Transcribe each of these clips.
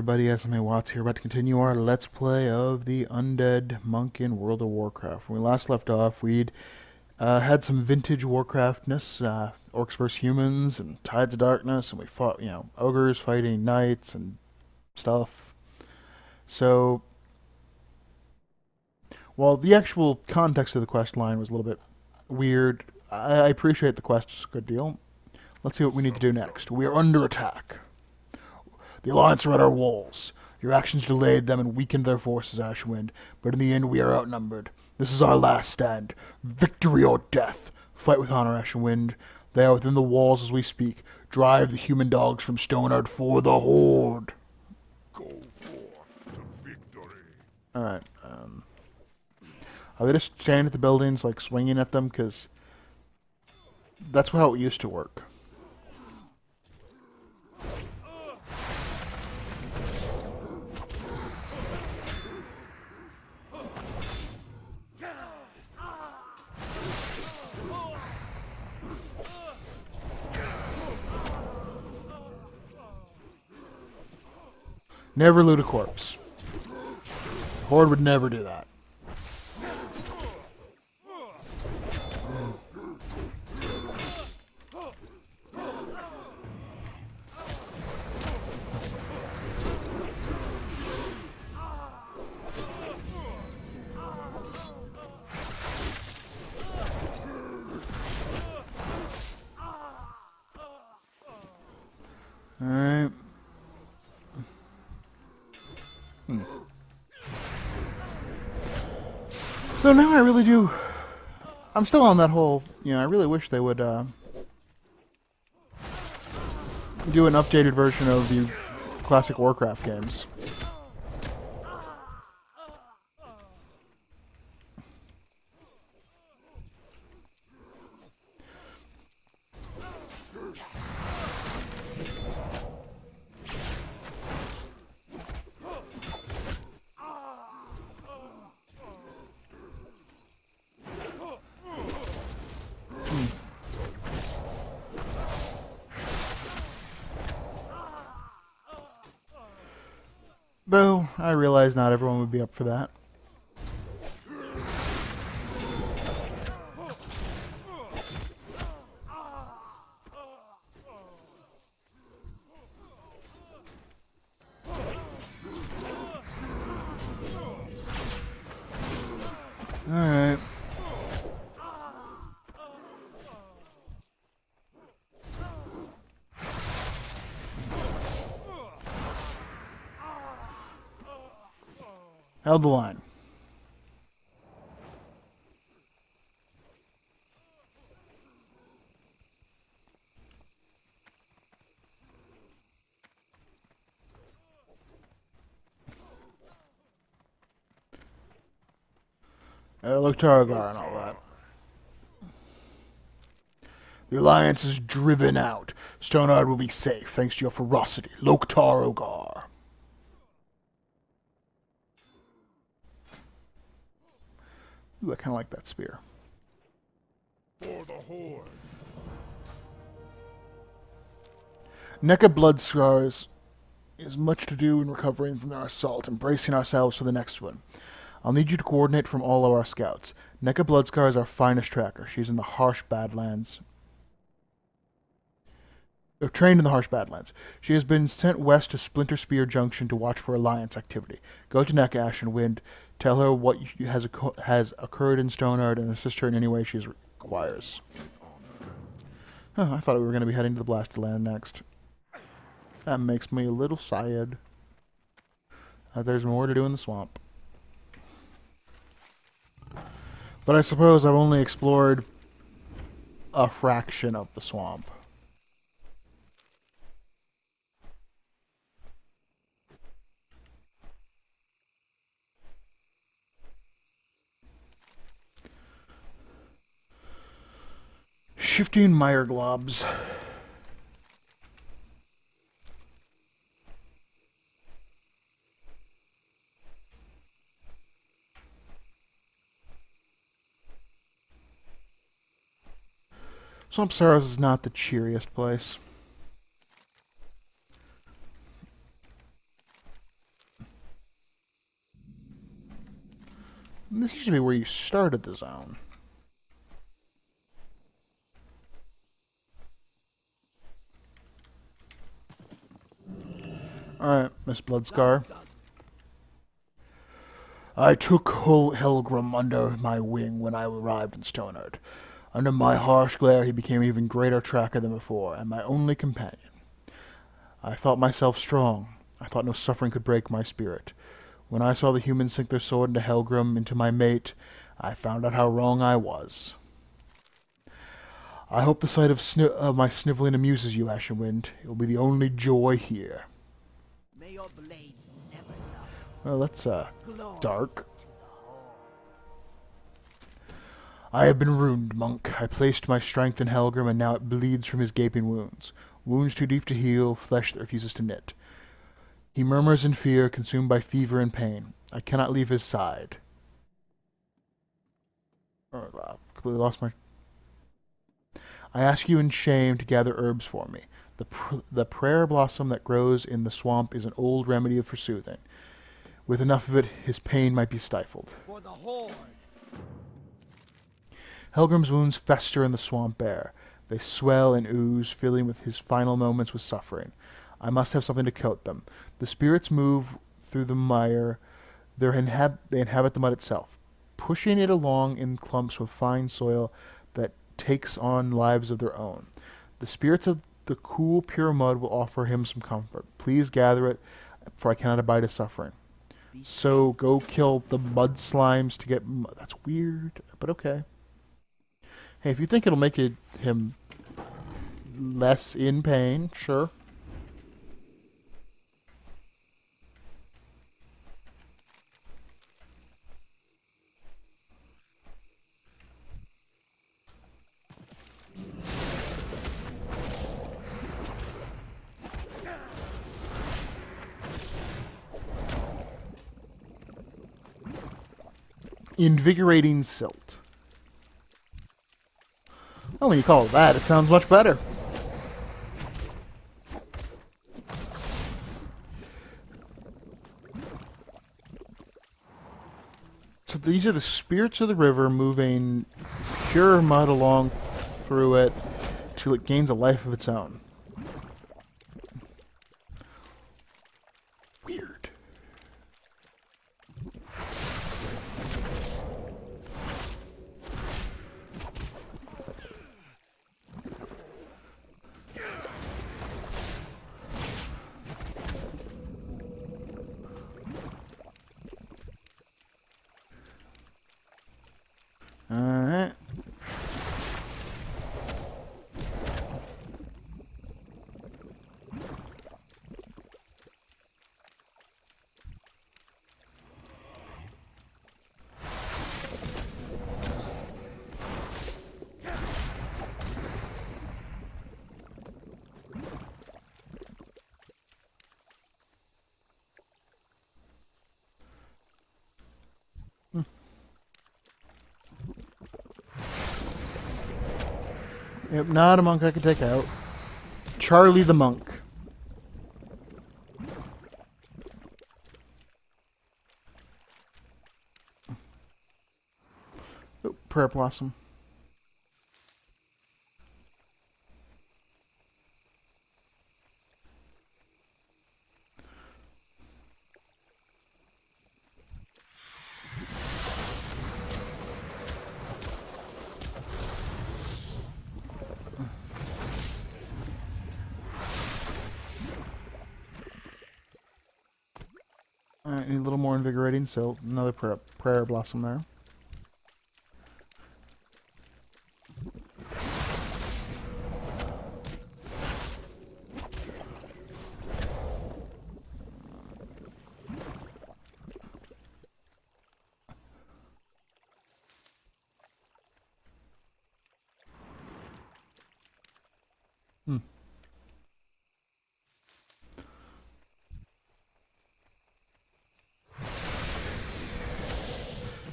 everybody, SMA Watts here, about to continue our Let's Play of the Undead Monk in World of Warcraft. When we last left off, we'd had some vintage Warcraftness, orcs vs. humans, and Tides of Darkness, and we fought, ogres fighting knights and stuff. So, while the actual context of the quest line was a little bit weird, I appreciate the quests a good deal. Let's see what we need to do next. We are under attack. The Alliance are at our walls. Your actions delayed them and weakened their forces, Ashwind, but in the end we are outnumbered. This is our last stand. Victory or death. Fight with honor, Ashwind. They are within the walls as we speak. Drive the human dogs from Stoneheart for the Horde. Go forth to victory. Alright, are they just standing at the buildings, like, swinging at them? Because that's how it used to work. Never loot a corpse. Horde would never do that. Alright. So now I really do... I'm still on that whole... I really wish they would do an updated version of the classic Warcraft games. Though, I realize not everyone would be up for that. Alright. Held the line. Loktargar and all that. The Alliance is driven out. Stoneheart will be safe, thanks to your ferocity. Loktargar. Ooh, I kind of like that spear. For the Horde. NECA blood scars is much to do in recovering from their assault and bracing ourselves for the next one. I'll need you to coordinate from all of our scouts. NECA Bloodscar is our finest tracker. She's in the harsh Badlands. Trained in the harsh Badlands. She has been sent west to Splinter Spear Junction to watch for Alliance activity. Go to NECA Ashenwind. Tell her what has occurred in Stoneheart and assist her in any way she requires. Oh, I thought we were going to be heading to the Blasted Land next. That makes me a little sad. There's more to do in the swamp. But I suppose I've only explored a fraction of the swamp. Shifting mire globs. Swamp Sorrows is not the cheeriest place. This used to be where you started the zone. Alright, Miss Bloodscar. I took Helgrim under my wing when I arrived in Stoneheart. Under my harsh glare, he became even greater tracker than before, and my only companion. I thought myself strong. I thought no suffering could break my spirit. When I saw the humans sink their sword into Helgrim, into my mate, I found out how wrong I was. I hope the sight of my sniveling amuses you, Ashenwind. It will be the only joy here. May your blades never dull. Well, that's, Glory dark. to the whole. I have been ruined, monk. I placed my strength in Helgrim, and now it bleeds from his gaping wounds. Wounds too deep to heal, flesh that refuses to knit. He murmurs in fear, consumed by fever and pain. I cannot leave his side. Oh, completely lost my... I ask you in shame to gather herbs for me. The prayer blossom that grows in the swamp is an old remedy for soothing. With enough of it, his pain might be stifled. For the horde. Helgrim's wounds fester in the swamp air. They swell and ooze, filling with his final moments with suffering. I must have something to coat them. The spirits move through the mire. They inhabit the mud itself, pushing it along in clumps with fine soil that takes on lives of their own. The spirits of the cool, pure mud will offer him some comfort. Please gather it, for I cannot abide his suffering. So go kill the mud slimes to get... That's weird, but okay. Hey, if you think it'll make him less in pain, sure. Invigorating silt. Oh, when you call it that, it sounds much better. So these are the spirits of the river moving pure mud along through it till it gains a life of its own. Weird. Alright. Yep, not a monk I can take out. Charlie the monk. Oh, prayer blossom. Alright, need a little more invigorating, so another prayer blossom there.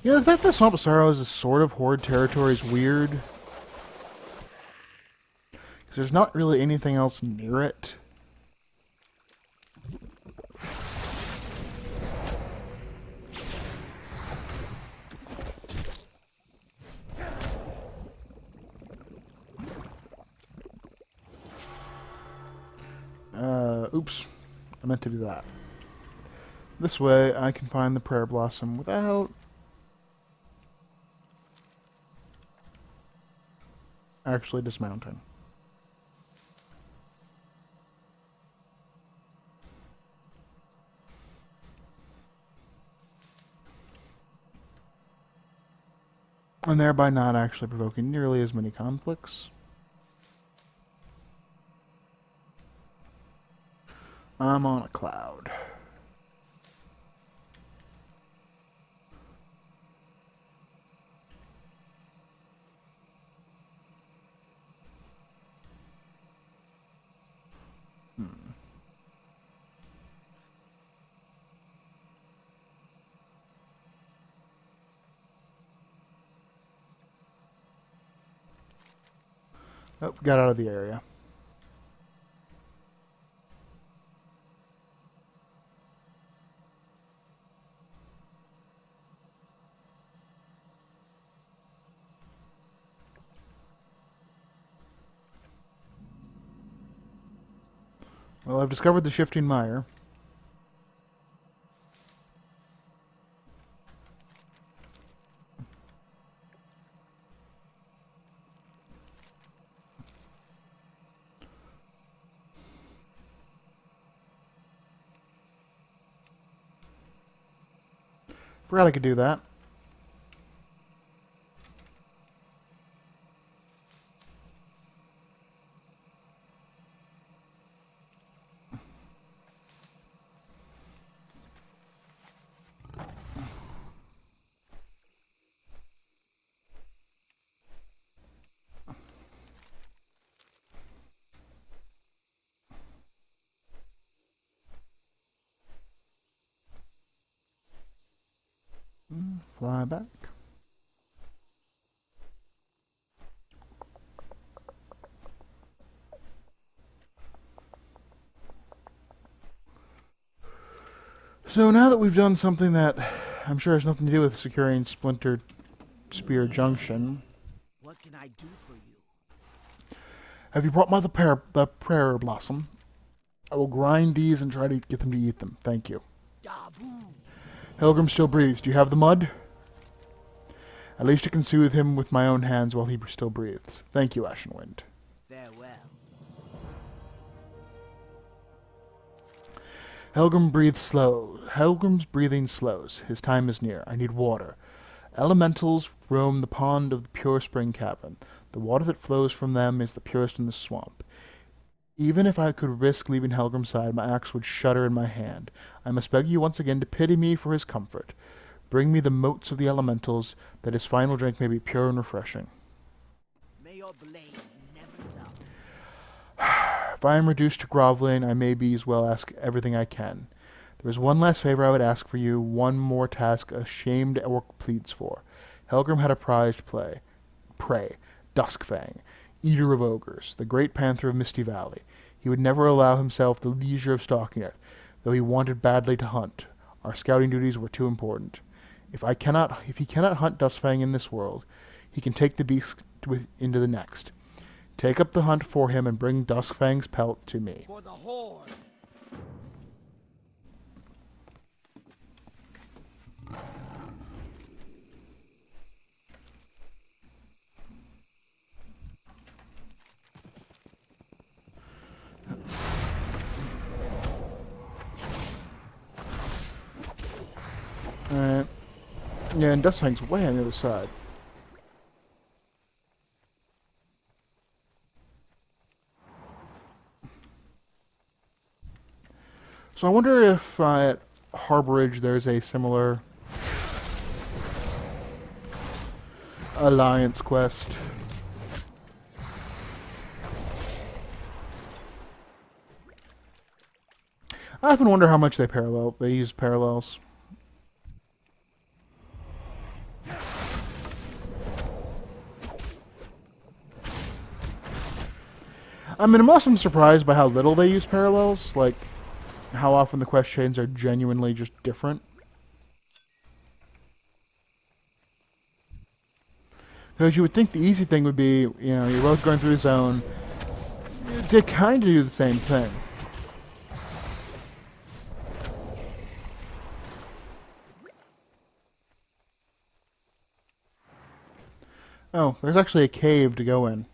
You know, the fact that Swamp of Sorrows is sort of Horde territory is weird. Because there's not really anything else near it. Oops. I meant to do that. This way I can find the prayer blossom without actually dismounting. And thereby not actually provoking nearly as many conflicts. I'm on a cloud. Oh, got out of the area. Well, I've discovered the shifting mire. Forgot I could do that. Fly back. So now that we've done something that I'm sure has nothing to do with securing Splintered Spear Junction, What can I do for you? have you brought my the prayer blossom? I will grind these and try to get them to eat them. Thank you. Dabu. Helgrim still breathes. Do you have the mud? At least I can soothe him with my own hands while he still breathes. Thank you, Ashenwind. Farewell. Helgrim breathes slow. Helgrim's breathing slows. His time is near. I need water. Elementals roam the pond of the pure spring cavern. The water that flows from them is the purest in the swamp. Even if I could risk leaving Helgrim's side, my axe would shudder in my hand. I must beg you once again to pity me for his comfort. Bring me the motes of the elementals, that his final drink may be pure and refreshing. May your blades never dull. If I am reduced to groveling, I may be as well ask everything I can. There is one last favor I would ask for you, one more task a shamed orc pleads for. Helgrim had a prized prey, Duskfang, eater of ogres, the great panther of Misty Valley. He would never allow himself the leisure of stalking it, though he wanted badly to hunt. Our scouting duties were too important. If he cannot hunt Duskfang in this world, he can take the beast into the next. Take up the hunt for him and bring Duskfang's pelt to me. For the horde. Alright. Yeah, and Duskfang's way on the other side. So I wonder if at Harborage there's a similar alliance quest. I often wonder how much they use parallels. I mean, I'm often surprised by how little they use parallels, like how often the quest chains are genuinely just different. Because you would think the easy thing would be, you know, you're both going through the zone, they kind of do the same thing. Oh, there's actually a cave to go in.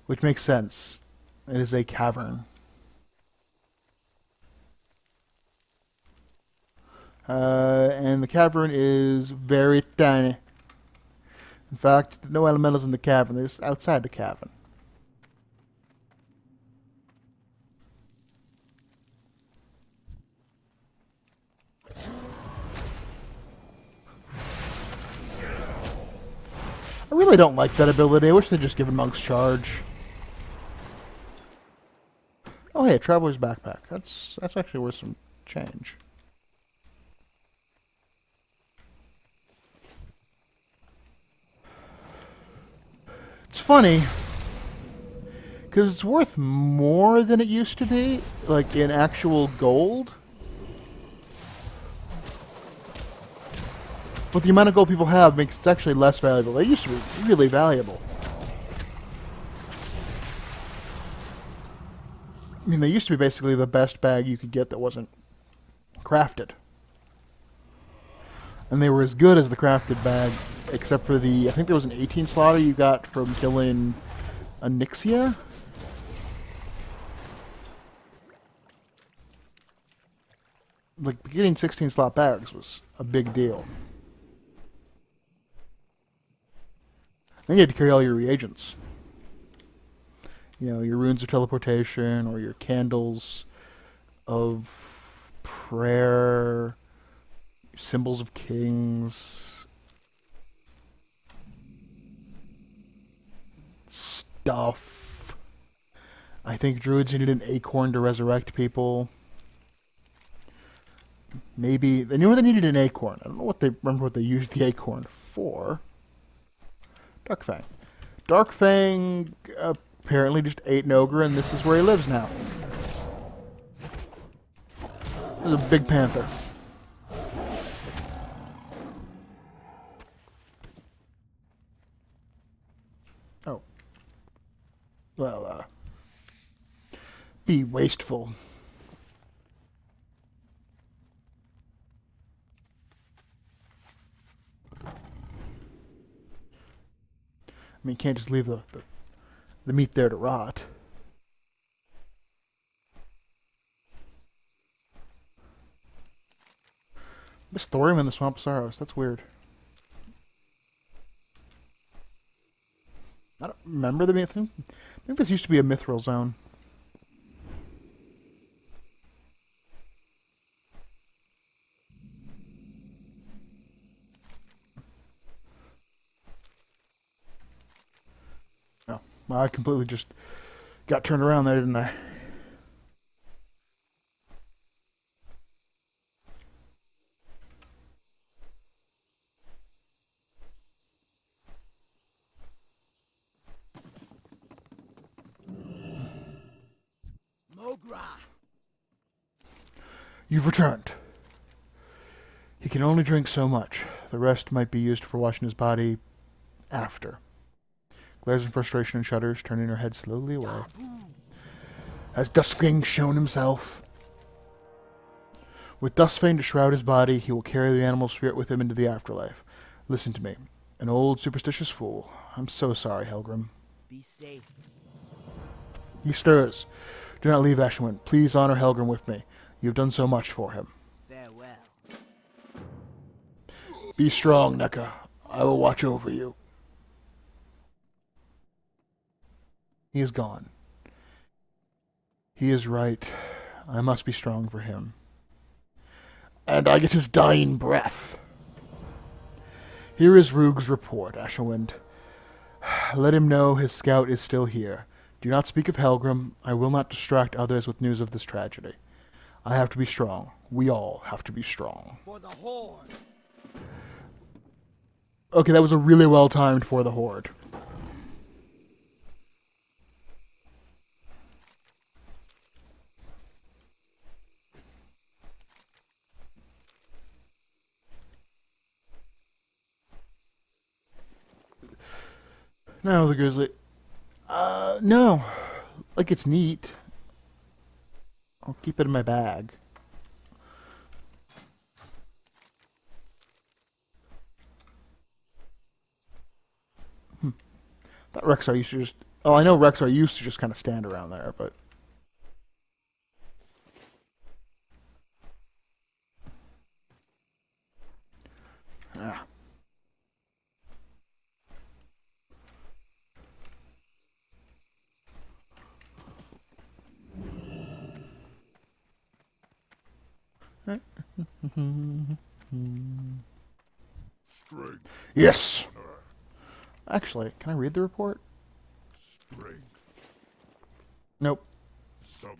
Which makes sense. It is a cavern. And the cavern is very tiny. In fact, no elementals in the cavern. They're just outside the cavern. I really don't like that ability. I wish they'd just give Monk's Charge. Oh, hey, a Traveler's Backpack. That's actually worth some change. It's funny, because it's worth more than it used to be, like in actual gold. But the amount of gold people have makes it actually less valuable. They used to be really valuable. I mean, they used to be basically the best bag you could get that wasn't crafted. And they were as good as the crafted bag, except for the, I think there was an 18 slaughter you got from killing Onyxia? Like, getting 16 slot bags was a big deal. Then you had to carry all your reagents. You know, your runes of teleportation, or your candles of prayer, symbols of kings, stuff. I think druids needed an acorn to resurrect people. Maybe they knew they needed an acorn. I don't know what they remember what they used the acorn for. Darkfang. Darkfang apparently just ate an ogre, and this is where he lives now. There's a big panther. Oh. Well, be wasteful. I mean, you can't just leave the meat there to rot. This thorium in the Swamp of Sorrows. That's weird. I don't remember the thing. I think this used to be a mithril zone. No, well, I completely just got turned around there, didn't I? Mogra. You've returned. He can only drink so much. The rest might be used for washing his body after. Glares in frustration and shudders, turning her head slowly away. Has Dustfang shown himself? With Dustfang to shroud his body, he will carry the animal spirit with him into the afterlife. Listen to me, an old superstitious fool. I'm so sorry, Helgrim. Be safe. He stirs. Do not leave Ashwin. Please honor Helgrim with me. You have done so much for him. Farewell. Be strong, Nekka. I will watch over you. He is gone. He is right. I must be strong for him. And I get his dying breath. Here is Roog's report, Ashawind. Let him know his scout is still here. Do not speak of Helgrim. I will not distract others with news of this tragedy. I have to be strong. We all have to be strong. For the Horde. Okay, that was a really well timed for the Horde. No, the grizzly. No. Like, it's neat. I'll keep it in my bag. That Rexar used to just... Oh, I know Rexar used to just kind of stand around there, but... Ah. Strength. Yes! Actually, can I read the report? Strength. Nope. Sug.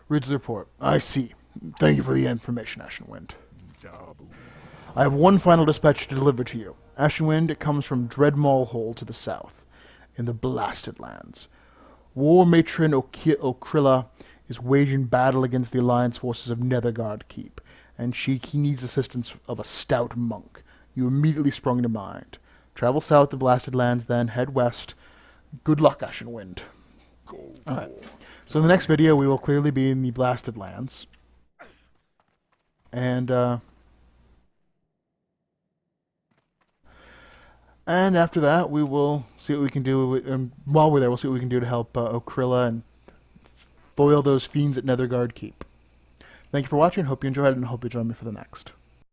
Reads the report. I see. Thank you for the information, Ashenwind. Dabu. I have one final dispatch to deliver to you. Ashenwind, it comes from Dreadmaul Hole to the south, in the Blasted Lands. War Matron Okrilla is waging battle against the alliance forces of Netherguard Keep, and he needs assistance of a stout monk. You immediately sprung to mind. Travel south to Blasted Lands, then head west. Good luck, Ashenwind. Go Alright. forth. So in the next video, we will clearly be in the Blasted Lands. And after that, we will see what we can do. And while we're there, we'll see what we can do to help Okrilla and foil those fiends at Netherguard Keep. Thank you for watching. Hope you enjoyed it, and hope you join me for the next.